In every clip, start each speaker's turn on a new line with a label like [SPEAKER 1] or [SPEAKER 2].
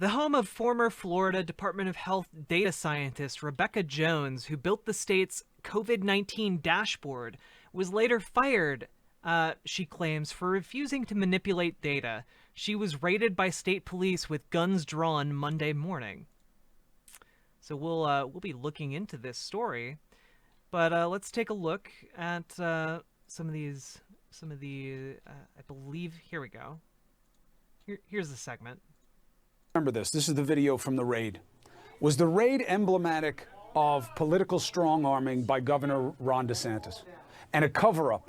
[SPEAKER 1] The home of former Florida Department of Health data scientist Rebekah Jones, who built the state's COVID-19 dashboard, was later fired, she claims, for refusing to manipulate data. She was raided by state police with guns drawn Monday morning. So we'll be looking into this story, but let's take a look at some of the I believe, here we go. Here's the segment.
[SPEAKER 2] Remember this. This is the video from the raid. Was the raid emblematic of political strong-arming by Governor Ron DeSantis and a cover-up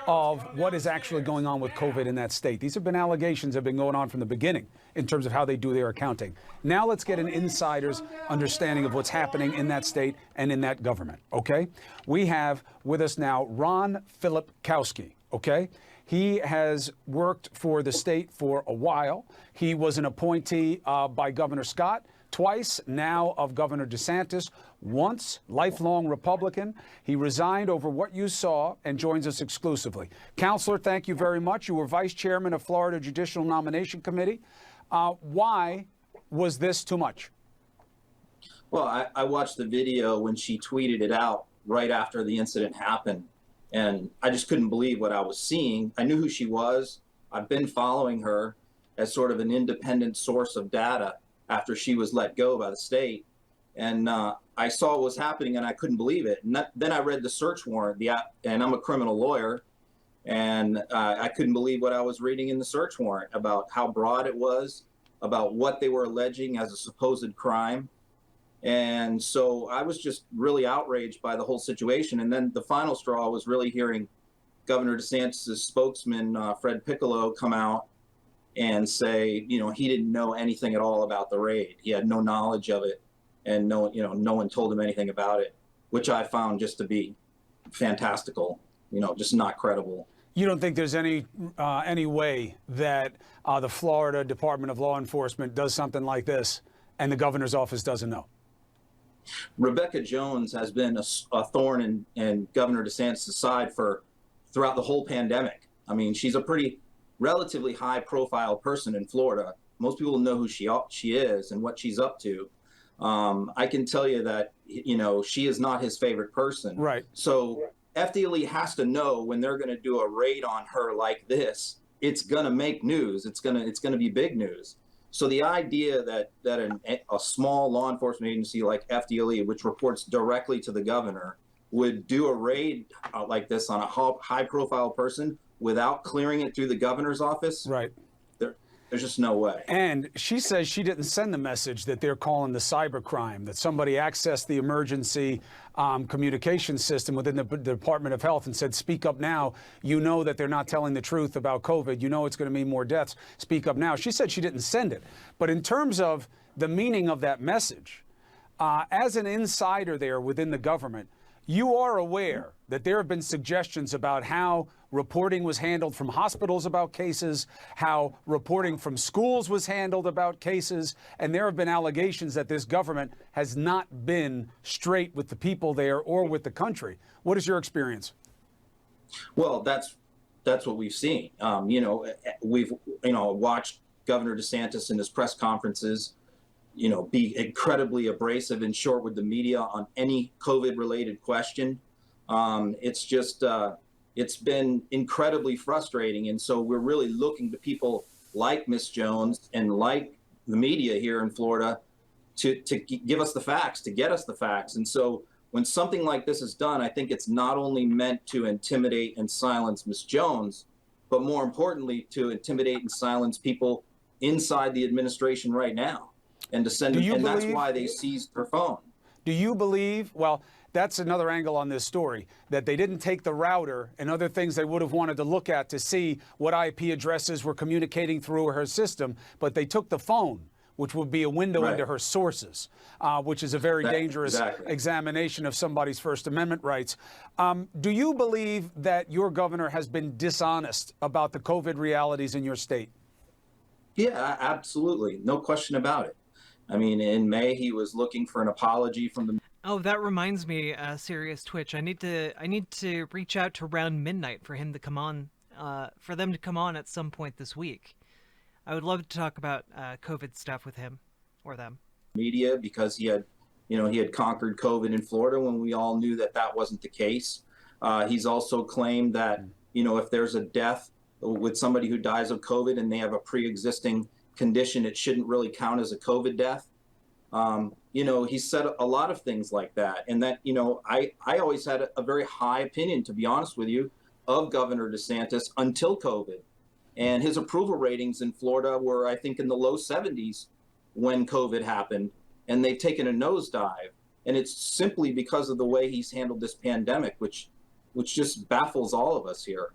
[SPEAKER 2] of what is actually going on with COVID in that state? These have been allegations that have been going on from the beginning in terms of how they do their accounting. Now let's get an insider's understanding of what's happening in that state and in that government, okay? We have with us now Ron Filipkowski, okay? He has worked for the state for a while. He was an appointee by Governor Scott twice, now of Governor DeSantis, once, lifelong Republican. He resigned over what you saw and joins us exclusively. Counselor, thank you very much. You were vice chairman of Florida Judicial Nomination Committee. Why was this too much?
[SPEAKER 3] Well, I watched the video when she tweeted it out right after the incident happened. And I just couldn't believe what I was seeing. I knew who she was. I've been following her as sort of an independent source of data after she was let go by the state. And I saw what was happening and I couldn't believe it. And then I read the search warrant, and I'm a criminal lawyer, and I couldn't believe what I was reading in the search warrant about how broad it was, about what they were alleging as a supposed crime. And so I was just really outraged by the whole situation. And then the final straw was really hearing Governor DeSantis' spokesman, Fred Piccolo, come out and say, you know, he didn't know anything at all about the raid. He had no knowledge of it, and no one told him anything about it, which I found just to be fantastical, just not credible.
[SPEAKER 2] You don't think there's any way that the Florida Department of Law Enforcement does something like this and the governor's office doesn't know?
[SPEAKER 3] Rebekah Jones has been a thorn in Governor DeSantis' side throughout the whole pandemic. I mean, she's a pretty relatively high-profile person in Florida. Most people know who she is and what she's up to. I can tell you that she is not his favorite person.
[SPEAKER 2] Right.
[SPEAKER 3] So FDLE has to know when they're going to do a raid on her like this, it's going to make news. It's going to be big news. So the idea that a small law enforcement agency like FDLE, which reports directly to the governor, would do a raid like this on a high-profile person without clearing it through the governor's office,
[SPEAKER 2] right?
[SPEAKER 3] There's just no way.
[SPEAKER 2] And she says she didn't send the message that they're calling the cybercrime, that somebody accessed the emergency communication system within the Department of Health and said, speak up now. You know that they're not telling the truth about COVID. You know it's going to mean more deaths. Speak up now. She said she didn't send it. But in terms of the meaning of that message, as an insider there within the government, you are aware that there have been suggestions about how reporting was handled from hospitals about cases, how reporting from schools was handled about cases, and there have been allegations that this government has not been straight with the people there or with the country. What is your experience?
[SPEAKER 3] Well, that's what we've seen. We've watched Governor DeSantis in his press conferences be incredibly abrasive and short with the media on any COVID-related question. It's been incredibly frustrating. And so we're really looking to people like Ms. Jones and like the media here in Florida to give us the facts, to get us the facts. And so when something like this is done, I think it's not only meant to intimidate and silence Ms. Jones, but more importantly, to intimidate and silence people inside the administration right now. And that's why they seized her phone.
[SPEAKER 2] Do you believe, well, that's another angle on this story, that they didn't take the router and other things they would have wanted to look at to see what IP addresses were communicating through her system, but they took the phone, which would be a window into her sources, which is a very dangerous examination of somebody's First Amendment rights. Do you believe that your governor has been dishonest about the COVID realities in your state?
[SPEAKER 3] Yeah, absolutely. No question about it. I mean, in May, he was looking for an apology from the...
[SPEAKER 1] Oh, that reminds me, Serious Twitch. I need to reach out to around midnight for him to come on, for them to come on at some point this week. I would love to talk about COVID stuff with him. or them.
[SPEAKER 3] Media because he had conquered COVID in Florida when we all knew that that wasn't the case. He's also claimed that, if there's a death with somebody who dies of COVID and they have a pre-existing condition, it shouldn't really count as a COVID death. He said a lot of things like that. And that, I always had a very high opinion, to be honest with you, of Governor DeSantis until COVID. And his approval ratings in Florida were, I think, in the low 70s when COVID happened. And they've taken a nosedive. And it's simply because of the way he's handled this pandemic, which just baffles all of us here.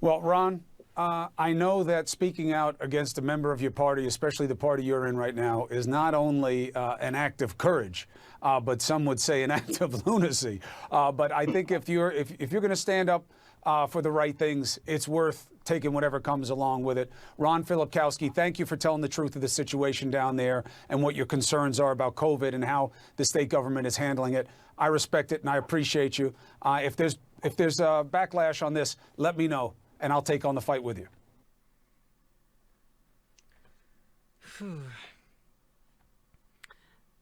[SPEAKER 2] Well, Ron, I know that speaking out against a member of your party, especially the party you're in right now, is not only an act of courage, but some would say an act of lunacy. But I think if you're going to stand up for the right things, it's worth taking whatever comes along with it. Ron Filipkowski, thank you for telling the truth of the situation down there and what your concerns are about COVID and how the state government is handling it. I respect it and I appreciate you. If there's a backlash on this, let me know and I'll take on the fight with you.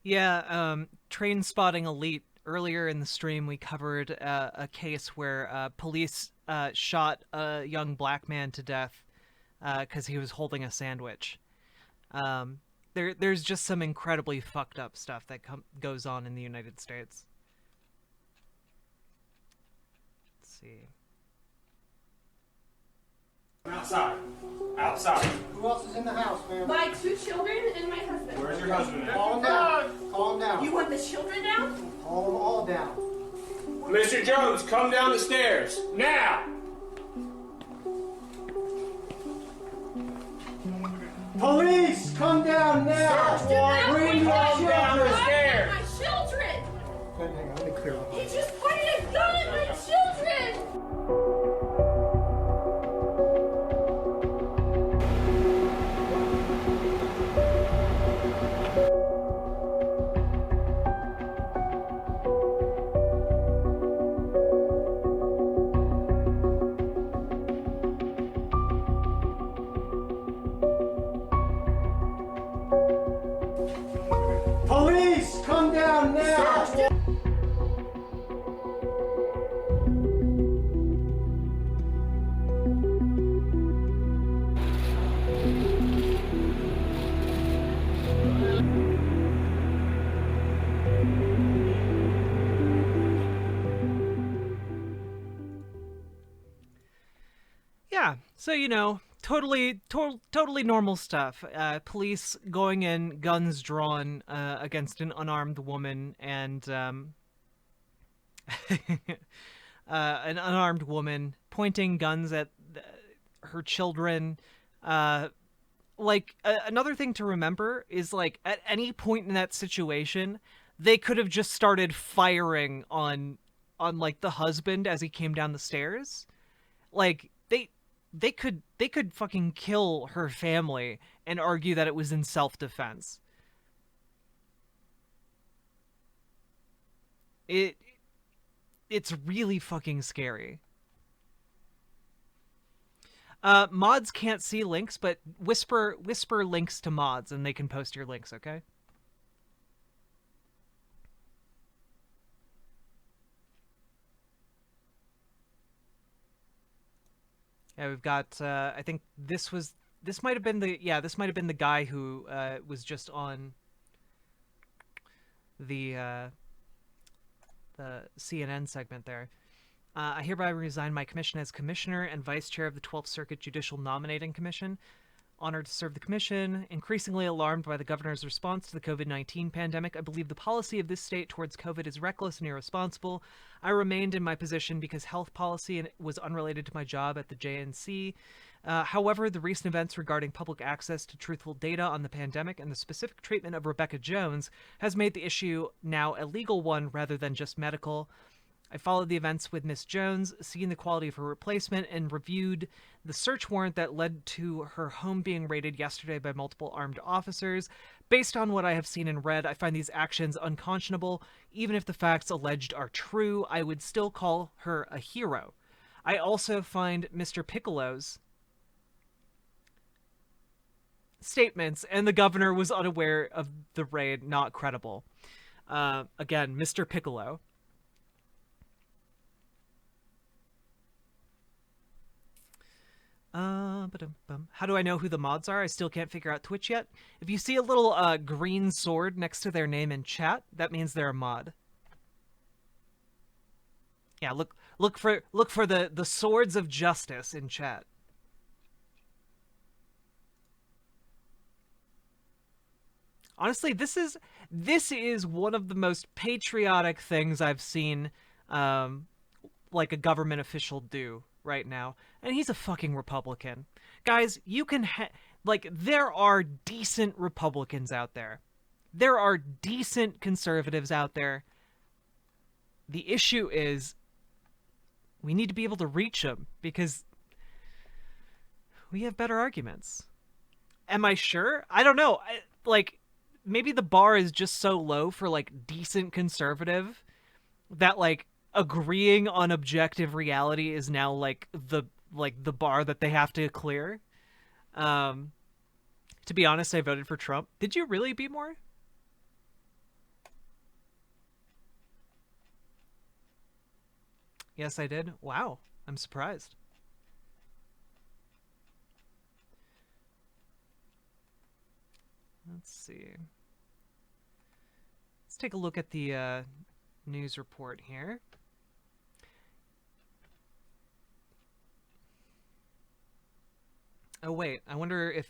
[SPEAKER 1] Yeah, Train Spotting Elite. Earlier in the stream, we covered a case where police shot a young black man to death because he was holding a sandwich. There's just some incredibly fucked up stuff that goes on in the United States. Let's see.
[SPEAKER 4] Outside. Outside.
[SPEAKER 5] Who else is in the house, ma'am?
[SPEAKER 6] My 2 children and my husband.
[SPEAKER 4] Where's your husband at?
[SPEAKER 5] Calm down. Calm down.
[SPEAKER 6] You want the children down?
[SPEAKER 5] Calm them all down.
[SPEAKER 4] Mr. Jones, come down the stairs. Now!
[SPEAKER 5] Police, come down now.
[SPEAKER 6] Do not
[SPEAKER 5] Bring your
[SPEAKER 4] them down the
[SPEAKER 5] children.
[SPEAKER 4] stairs.
[SPEAKER 6] My children!
[SPEAKER 5] Hang on, let me clear up.
[SPEAKER 6] He just pointed a gun at my children!
[SPEAKER 5] Police, come down now.
[SPEAKER 1] Yeah, so totally normal stuff. Police going in, guns drawn against an unarmed woman, and an unarmed woman pointing guns at her children. Another thing to remember is, at any point in that situation, they could have just started firing on the husband as he came down the stairs. They could fucking kill her family and argue that it was in self-defense. It's really fucking scary. Mods can't see links, but whisper links to mods and they can post your links, okay? Yeah, we've got, I think this might have been the guy who was just on the CNN segment there. I hereby resign my commission as commissioner and vice chair of the 12th Circuit Judicial Nominating Commission. Honored to serve the commission. Increasingly alarmed by the governor's response to the COVID-19 pandemic, I believe the policy of this state towards COVID is reckless and irresponsible. I remained in my position because health policy was unrelated to my job at the JNC. However, the recent events regarding public access to truthful data on the pandemic and the specific treatment of Rebekah Jones has made the issue now a legal one rather than just medical. I followed the events with Miss Jones, seen the quality of her replacement, and reviewed the search warrant that led to her home being raided yesterday by multiple armed officers. Based on what I have seen and read, I find these actions unconscionable. Even if the facts alleged are true, I would still call her a hero. I also find Mr. Piccolo's statements, and the governor was unaware of the raid. Not credible. Again, Mr. Piccolo. How do I know who the mods are? I still can't figure out Twitch yet. If you see a little green sword next to their name in chat, that means they're a mod. Yeah, look for the swords of justice in chat. Honestly, this is one of the most patriotic things I've seen like a government official do right now, and he's a fucking Republican. Guys, you can like, there are decent Republicans out there. There are decent conservatives out there. The issue is we need to be able to reach them because we have better arguments. Am I sure? I don't know. Like, maybe the bar is just so low for like decent conservative that like agreeing on objective reality is now like the bar that they have to clear. To be honest, I voted for Trump. Did you really, be more? Yes, I did. Wow, I'm surprised. Let's see. Let's take a look at the news report here. Oh wait, I wonder if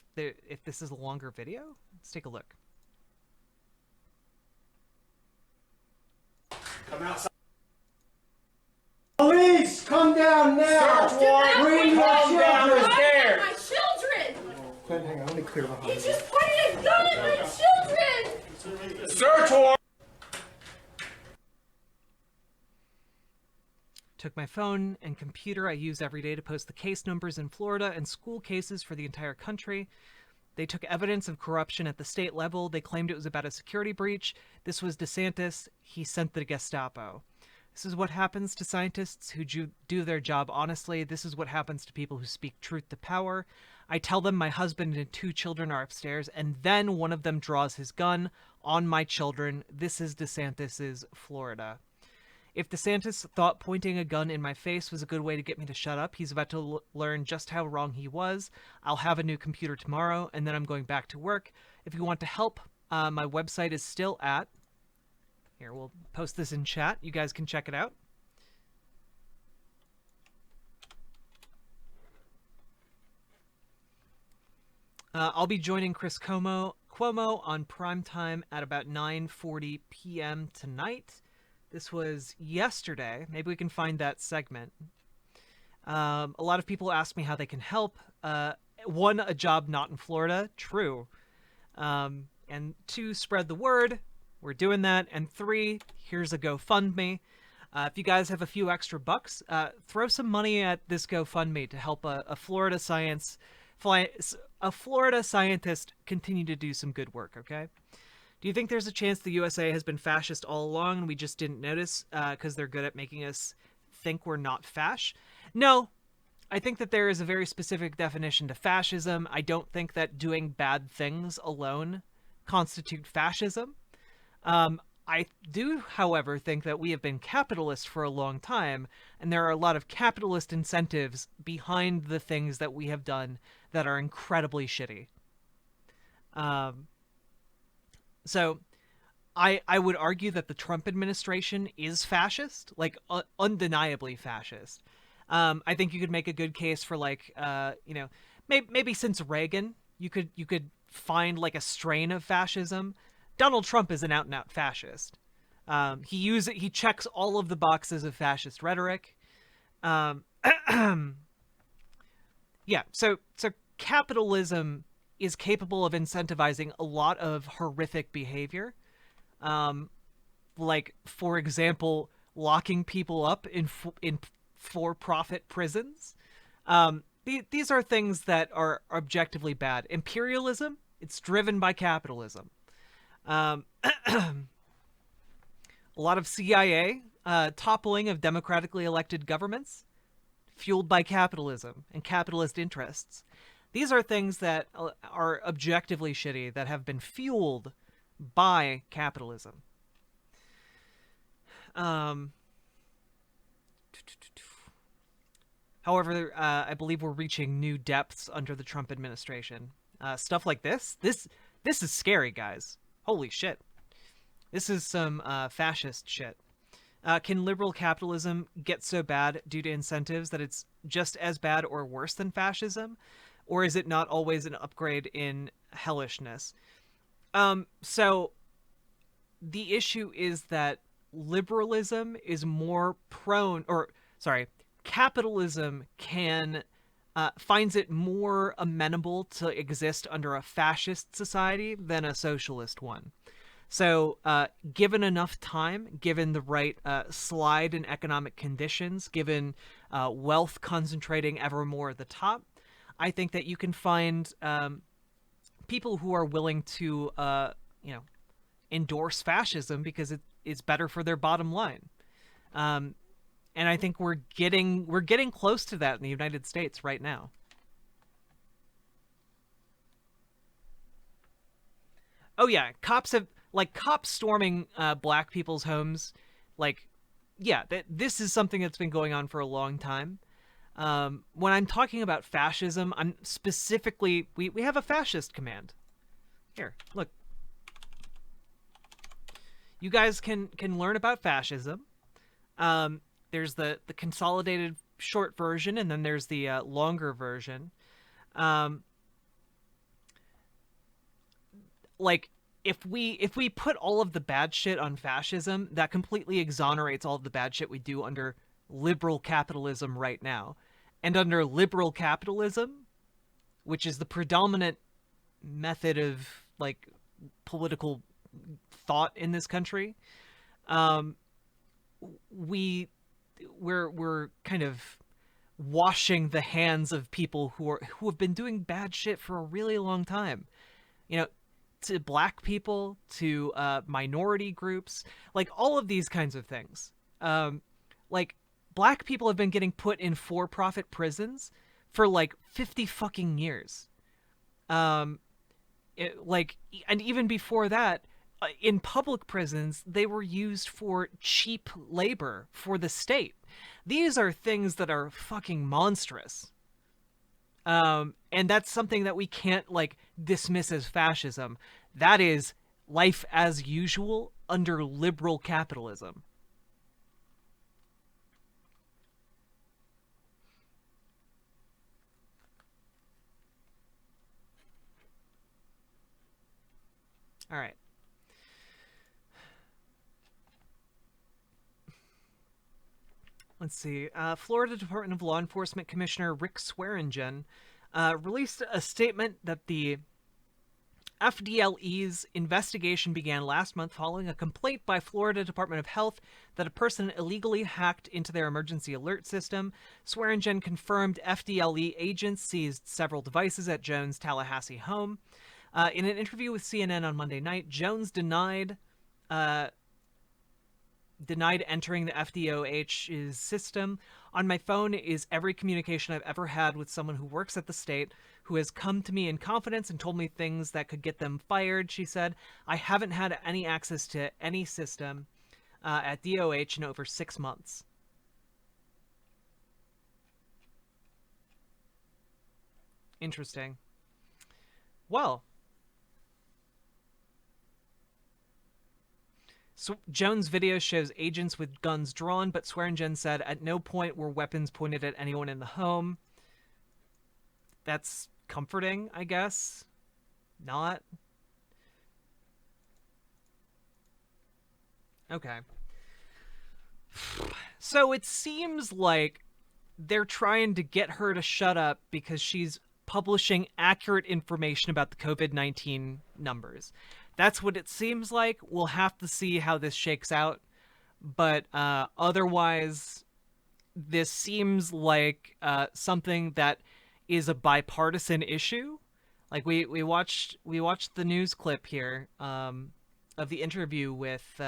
[SPEAKER 1] this is a longer video. Let's take a look.
[SPEAKER 4] Come outside.
[SPEAKER 5] Police, come down now!
[SPEAKER 4] Search warrant.
[SPEAKER 5] Bring your
[SPEAKER 4] Come down the
[SPEAKER 5] children!
[SPEAKER 4] stairs.
[SPEAKER 6] My children!
[SPEAKER 5] Quinn, hang on, let me clear the
[SPEAKER 6] He
[SPEAKER 5] hall.
[SPEAKER 6] just pointed a gun at my children!
[SPEAKER 4] Search warrant.
[SPEAKER 1] Took my phone and computer I use every day to post the case numbers in Florida and school cases for the entire country. They took evidence of corruption at the state level. They claimed it was about a security breach. This was DeSantis. He sent the Gestapo. This is what happens to scientists who do their job honestly. This is what happens to people who speak truth to power. I tell them my husband and 2 children are upstairs, and then one of them draws his gun on my children. This is DeSantis's Florida. If DeSantis thought pointing a gun in my face was a good way to get me to shut up, he's about to learn just how wrong he was. I'll have a new computer tomorrow, and then I'm going back to work. If you want to help, my website is still at... Here, we'll post this in chat. You guys can check it out. I'll be joining Chris Cuomo on primetime at about 9:40 p.m. tonight. This was yesterday. Maybe we can find that segment. A lot of people ask me how they can help. 1, a job not in Florida. True. And 2, spread the word. We're doing that. And 3, here's a GoFundMe. If you guys have a few extra bucks, throw some money at this GoFundMe to help a Florida scientist continue to do some good work, okay? Do you think there's a chance the USA has been fascist all along and we just didn't notice because they're good at making us think we're not fash? No. I think that there is a very specific definition to fascism. I don't think that doing bad things alone constitute fascism. I do, however, think that we have been capitalist for a long time, and there are a lot of capitalist incentives behind the things that we have done that are incredibly shitty. So I would argue that the Trump administration is fascist, like undeniably fascist. I think you could make a good case for like, maybe since Reagan, you could find like a strain of fascism. Donald Trump is an out and out fascist. He checks all of the boxes of fascist rhetoric. Yeah. So capitalism is capable of incentivizing a lot of horrific behavior. Like, for example, locking people up in for-profit prisons. These are things that are objectively bad. Imperialism, it's driven by capitalism. A lot of CIA toppling of democratically elected governments, fueled by capitalism and capitalist interests. These are things that are objectively shitty, that have been fueled by capitalism. However, I believe we're reaching new depths under the Trump administration. Stuff like this is scary, guys. Holy shit. This is some fascist shit. Can liberal capitalism get so bad due to incentives that it's just as bad or worse than fascism? Or is it not always an upgrade in hellishness? So the issue is that liberalism is more prone, or sorry, capitalism finds it more amenable to exist under a fascist society than a socialist one. So, given enough time, given the right slide in economic conditions, given wealth concentrating ever more at the top, I think that you can find people who are willing to, endorse fascism because it's better for their bottom line. And I think we're getting close to that in the United States right now. Oh yeah, cops storming black people's homes, this is something that's been going on for a long time. When I'm talking about fascism, I'm specifically, we have a fascist command. Here, look. You guys can learn about fascism. There's the consolidated short version, and then there's the longer version. If we put all of the bad shit on fascism, that completely exonerates all of the bad shit we do under liberal capitalism right now. And under liberal capitalism, which is the predominant method of political thought in this country, we're kind of washing the hands of people who have been doing bad shit for a really long time. To black people, to minority groups, all of these kinds of things. Black people have been getting put in for-profit prisons for 50 fucking years. And even before that, in public prisons, they were used for cheap labor for the state. These are things that are fucking monstrous. And that's something that we can't dismiss as fascism. That is life as usual under liberal capitalism. All right. Let's see. Florida Department of Law Enforcement Commissioner Rick Swearingen released a statement that the FDLE's investigation began last month following a complaint by Florida Department of Health that a person illegally hacked into their emergency alert system. Swearingen confirmed FDLE agents seized several devices at Jones' Tallahassee home. In an interview with CNN on Monday night, Jones denied entering the FDOH's system. On my phone is every communication I've ever had with someone who works at the state, who has come to me in confidence and told me things that could get them fired, she said. I haven't had any access to any system at DOH in over 6 months. Interesting. Well, so Jones' video shows agents with guns drawn, but Swearingen said at no point were weapons pointed at anyone in the home. That's comforting, I guess. Not. Okay. So it seems like they're trying to get her to shut up because she's publishing accurate information about the COVID-19 numbers. That's what it seems like. We'll have to see how this shakes out. But otherwise, this seems like something that is a bipartisan issue. We watched the news clip here of the interview with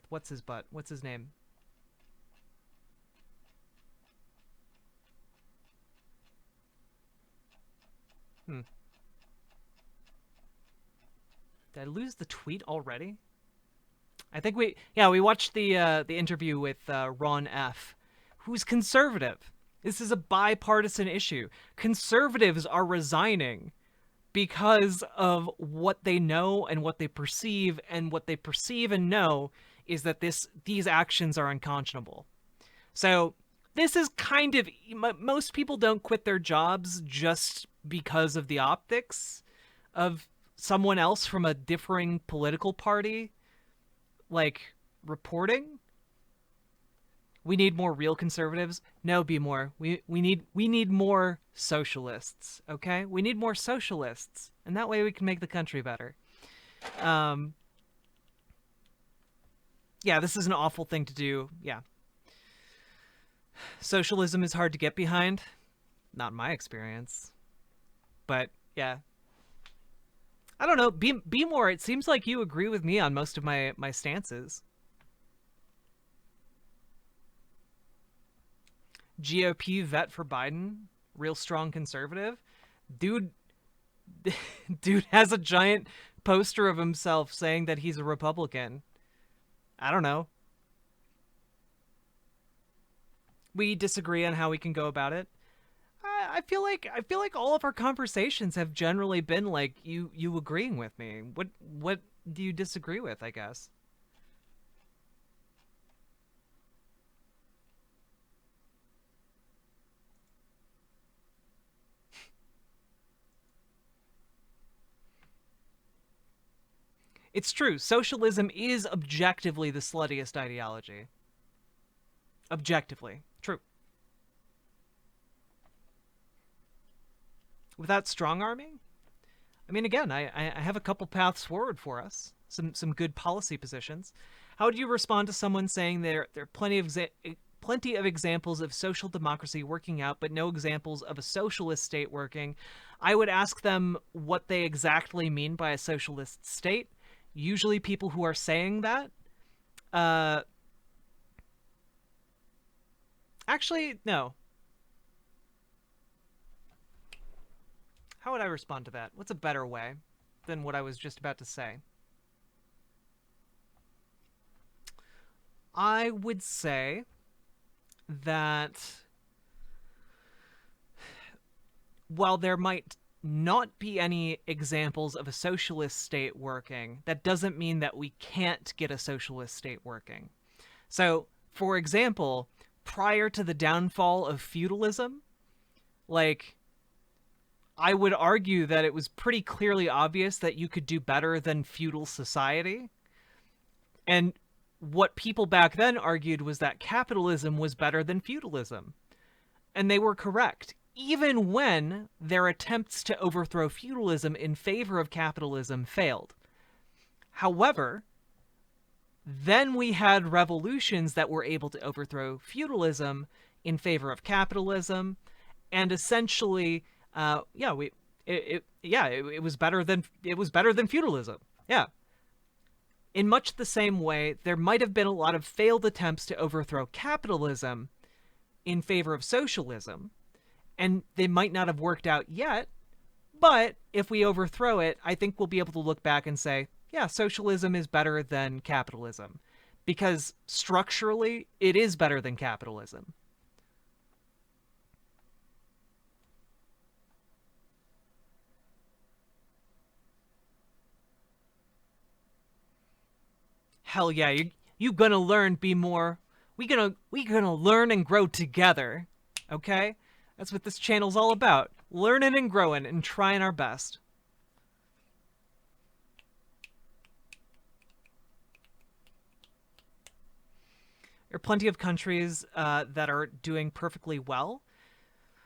[SPEAKER 1] what's his name? Did I lose the tweet already? I think we watched the interview with Ron F., who's conservative. This is a bipartisan issue. Conservatives are resigning because of what they know and what they perceive, and what they perceive and know is that these actions are unconscionable. So this is kind of, most people don't quit their jobs just because of the optics of someone else from a differing political party, like, reporting. We need more real conservatives. No, be more. We need more socialists, okay? We need more socialists, and that way we can make the country better. Yeah, this is an awful thing to do. Yeah. Socialism is hard to get behind. Not in my experience. But, yeah. I don't know. Be more. It seems like you agree with me on most of my stances. GOP vet for Biden. Real strong conservative. Dude has a giant poster of himself saying that he's a Republican. I don't know. We disagree on how we can go about it. I feel like all of our conversations have generally been like you agreeing with me. What do you disagree with, I guess? It's true. Socialism is objectively the sluttiest ideology. Objectively. True. Without strong-arming? I mean, again, I have a couple paths forward for us. Some good policy positions. How would you respond to someone saying there are plenty of examples of social democracy working out, but no examples of a socialist state working? I would ask them what they exactly mean by a socialist state. Usually people who are saying that, actually, no. How would I respond to that? What's a better way than what I was just about to say? I would say that while there might not be any examples of a socialist state working, that doesn't mean that we can't get a socialist state working. So, for example, prior to the downfall of feudalism, like, I would argue that it was pretty clearly obvious that you could do better than feudal society. And what people back then argued was that capitalism was better than feudalism. And they were correct, even when their attempts to overthrow feudalism in favor of capitalism failed. However, then we had revolutions that were able to overthrow feudalism in favor of capitalism, and essentially, it was better than feudalism. Yeah. In much the same way, there might have been a lot of failed attempts to overthrow capitalism in favor of socialism, and they might not have worked out yet, but if we overthrow it, I think we'll be able to look back and say, yeah, socialism is better than capitalism, because structurally, it is better than capitalism. Hell yeah, you gonna learn, be more. We gonna learn and grow together, okay? That's what this channel's all about. Learning and growing and trying our best. There are plenty of countries that are doing perfectly well.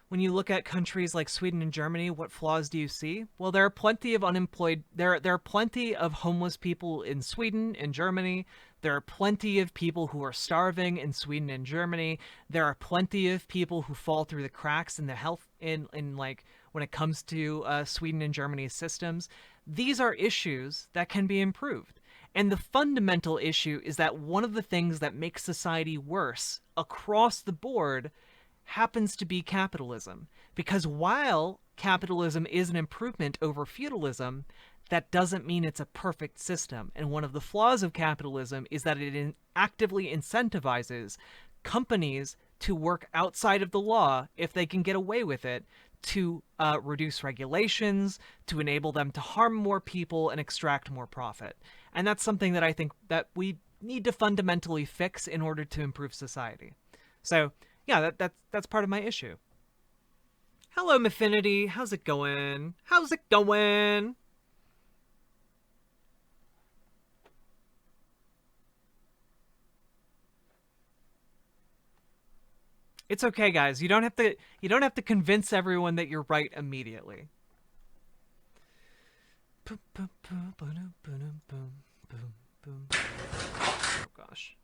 [SPEAKER 1] When you look at countries like Sweden and Germany, what flaws do you see? Well, there are plenty of unemployed, there are plenty of homeless people in Sweden and Germany. There are plenty of people who are starving in Sweden and Germany. There are plenty of people who fall through the cracks in the health, in like, when it comes to Sweden and Germany's systems. These are issues that can be improved. And the fundamental issue is that one of the things that makes society worse across the board happens to be capitalism. Because while capitalism is an improvement over feudalism, that doesn't mean it's a perfect system. And one of the flaws of capitalism is that it actively incentivizes companies to work outside of the law if they can get away with it, to reduce regulations, to enable them to harm more people and extract more profit. And that's something that I think that we need to fundamentally fix in order to improve society. So yeah, that's part of my issue. Hello, Maffinity. How's it going? How's it going? It's okay, guys. You don't have to convince everyone that you're right immediately. Oh gosh.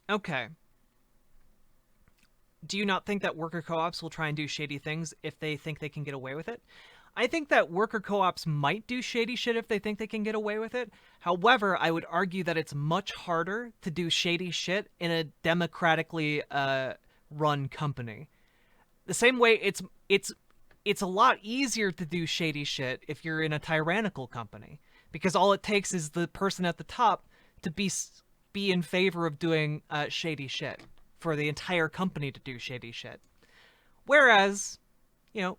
[SPEAKER 1] Okay. Do you not think that worker co-ops will try and do shady things if they think they can get away with it? I think that worker co-ops might do shady shit if they think they can get away with it. However, I would argue that it's much harder to do shady shit in a democratically run company. The same way it's a lot easier to do shady shit if you're in a tyrannical company, because all it takes is the person at the top to be in favor of doing shady shit, for the entire company to do shady shit. Whereas, you know,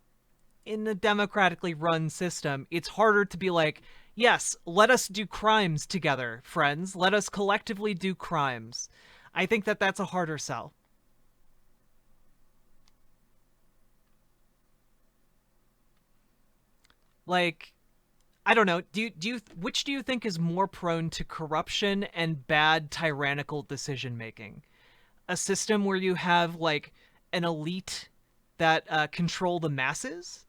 [SPEAKER 1] in a democratically run system, it's harder to be like, yes, let us do crimes together, friends. Let us collectively do crimes. I think that that's a harder sell. Like, I don't know. Which do you think is more prone to corruption and bad tyrannical decision making? A system where you have like an elite that control the masses,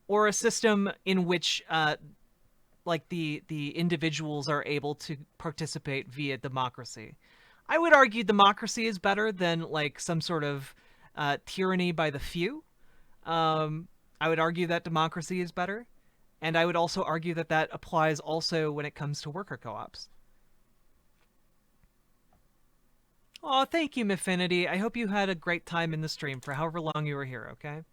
[SPEAKER 1] or a system in which like the individuals are able to participate via democracy? I would argue democracy is better than like some sort of tyranny by the few. I would argue that democracy is better, and I would also argue that that applies also when it comes to worker co-ops. Oh, thank you, Maffinity. I hope you had a great time in the stream for however long you were here, okay?